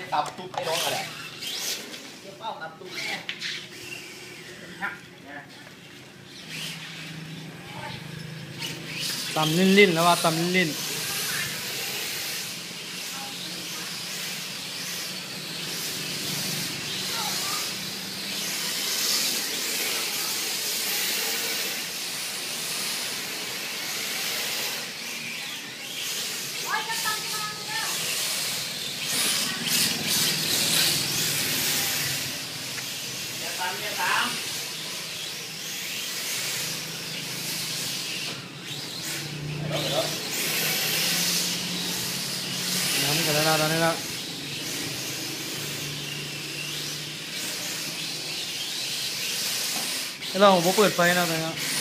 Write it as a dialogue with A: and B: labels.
A: จะตับตุ๊บให้น้องอะไรเกี่ยวเป้าตับตุ๊บเนี่ย
B: ตำลิ้นๆแล้วว่าตำลิ้นน้ำกันแล้วตอนนี้แล้วเราผมเปิดไฟนะตอนนี้